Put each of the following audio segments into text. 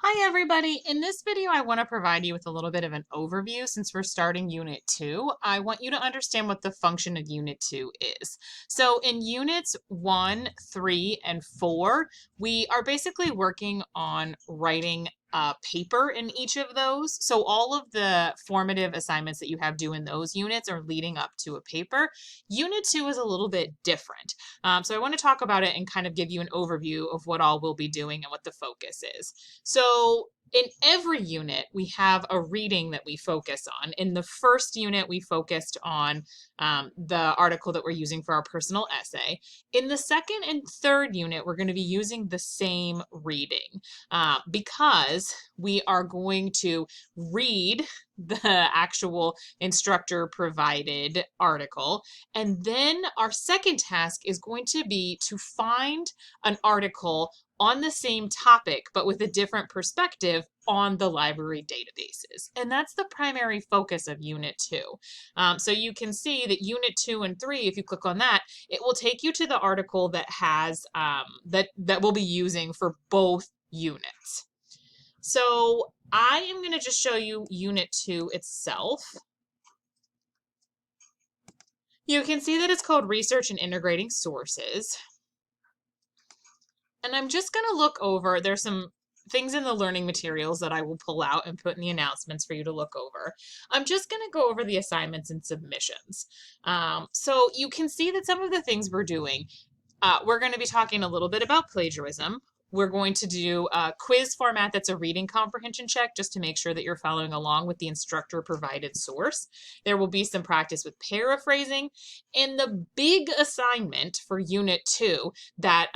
Hi everybody! In this video I want to provide you with a little bit of an overview since we're starting Unit 2. I want you to understand what the function of Unit 2 is. So in Units 1, 3, and 4, we are basically working on writing a paper in each of those. So all of the formative assignments that you have due in those units are leading up to a paper. Unit 2 is a little bit different. So I want to talk about it and kind of give you an overview of what all we'll be doing and what the focus is. So in every unit, we have a reading that we focus on. In the first unit, we focused on the article that we're using for our personal essay. In the second and third unit, we're going to be using the same reading because we are going to read the actual instructor provided article. And then our second task is going to be to find an article on the same topic, but with a different perspective on the library databases. And that's the primary focus of Unit 2. So you can see that Unit 2 and 3, if you click on that, it will take you to the article that has that we'll be using for both units. So I am going to just show you Unit 2 itself. You can see that it's called Research and Integrating Sources. And I'm just going to look over, there's some things in the learning materials that I will pull out and put in the announcements for you to look over. I'm just going to go over the assignments and submissions. So you can see that some of the things we're doing, we're going to be talking a little bit about plagiarism. We're going to do a quiz format that's a reading comprehension check just to make sure that you're following along with the instructor provided source. There will be some practice with paraphrasing. And the big assignment for Unit 2 that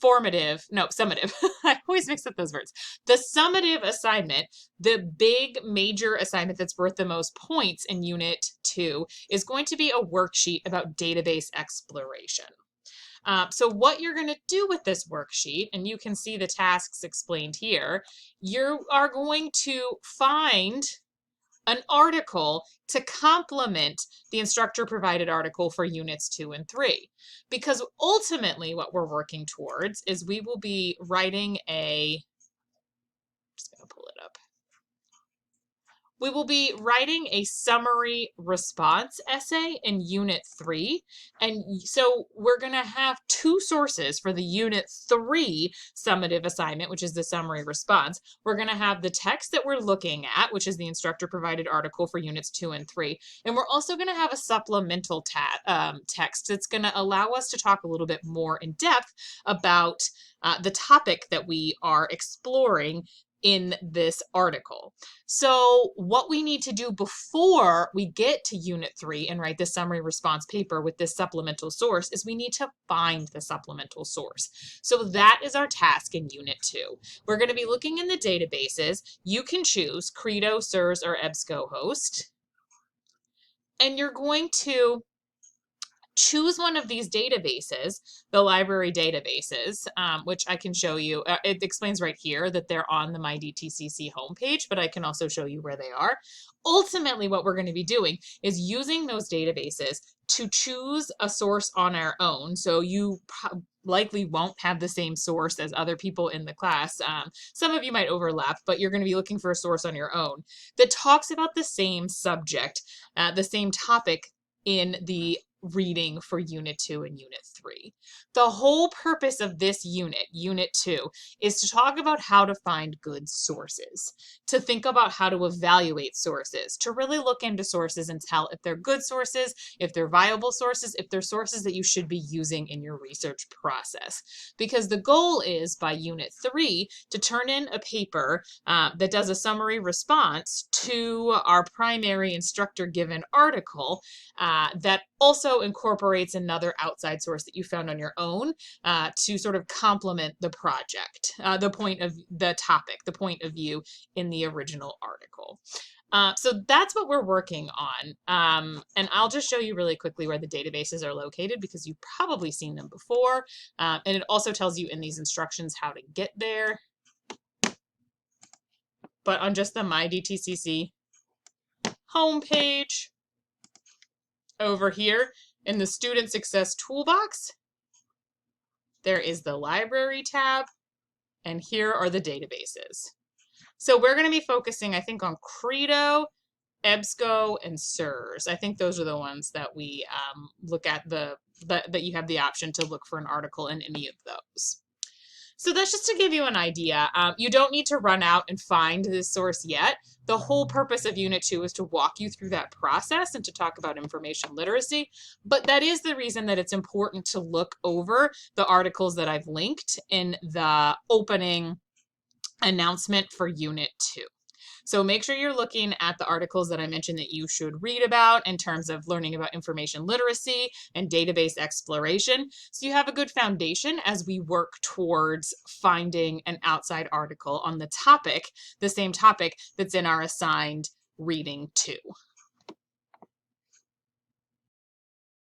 summative. I always mix up those words. The summative assignment, the big major assignment that's worth the most points in Unit 2 is going to be a worksheet about database exploration. So what you're going to do with this worksheet, and you can see the tasks explained here, you are going to find an article to complement the instructor provided article for units 2 and 3. Because ultimately what we're working towards is we will be writing just going to pull it up. We will be writing a summary response essay in Unit 3. And so we're going to have two sources for the Unit 3 summative assignment, which is the summary response. We're going to have the text that we're looking at, which is the instructor provided article for Units 2 and 3. And we're also going to have a supplemental text that's going to allow us to talk a little bit more in depth about the topic that we are exploring in this article. So what we need to do before we get to Unit 3 and write the summary response paper with this supplemental source is we need to find the supplemental source. So that is our task in Unit 2. We're going to be looking in the databases. You can choose Credo, SIRS, or EBSCOhost. And you're going to choose one of these databases, the library databases, which I can show you. It explains right here that they're on the MyDTCC homepage, but I can also show you where they are. Ultimately, what we're going to be doing is using those databases to choose a source on our own. So you likely won't have the same source as other people in the class. Some of you might overlap, but you're going to be looking for a source on your own that talks about the same subject, the same topic in the reading for Unit 2 and Unit 3. The whole purpose of this unit, Unit 2, is to talk about how to find good sources, to think about how to evaluate sources, to really look into sources and tell if they're good sources, if they're viable sources, if they're sources that you should be using in your research process. Because the goal is, by Unit 3, to turn in a paper that does a summary response to our primary instructor-given article that also incorporates another outside source that you found on your own to sort of complement the project, the point of the topic, the point of view in the original article. So that's what we're working on. And I'll just show you really quickly where the databases are located because you've probably seen them before. And it also tells you in these instructions how to get there. But on just the MyDTCC homepage, over here in the Student Success Toolbox, there is the Library tab, And here are the databases. So we're going to be focusing, I think, on Credo, EBSCO, and SIRS. I think those are the ones that we look at that you have the option to look for an article in any of those. So that's just to give you an idea. You don't need to run out and find this source yet. The whole purpose of Unit 2 is to walk you through that process and to talk about information literacy. But that is the reason that it's important to look over the articles that I've linked in the opening announcement for Unit 2. So make sure you're looking at the articles that I mentioned that you should read about in terms of learning about information literacy and database exploration. So you have a good foundation as we work towards finding an outside article on the topic, the same topic that's in our assigned reading 2.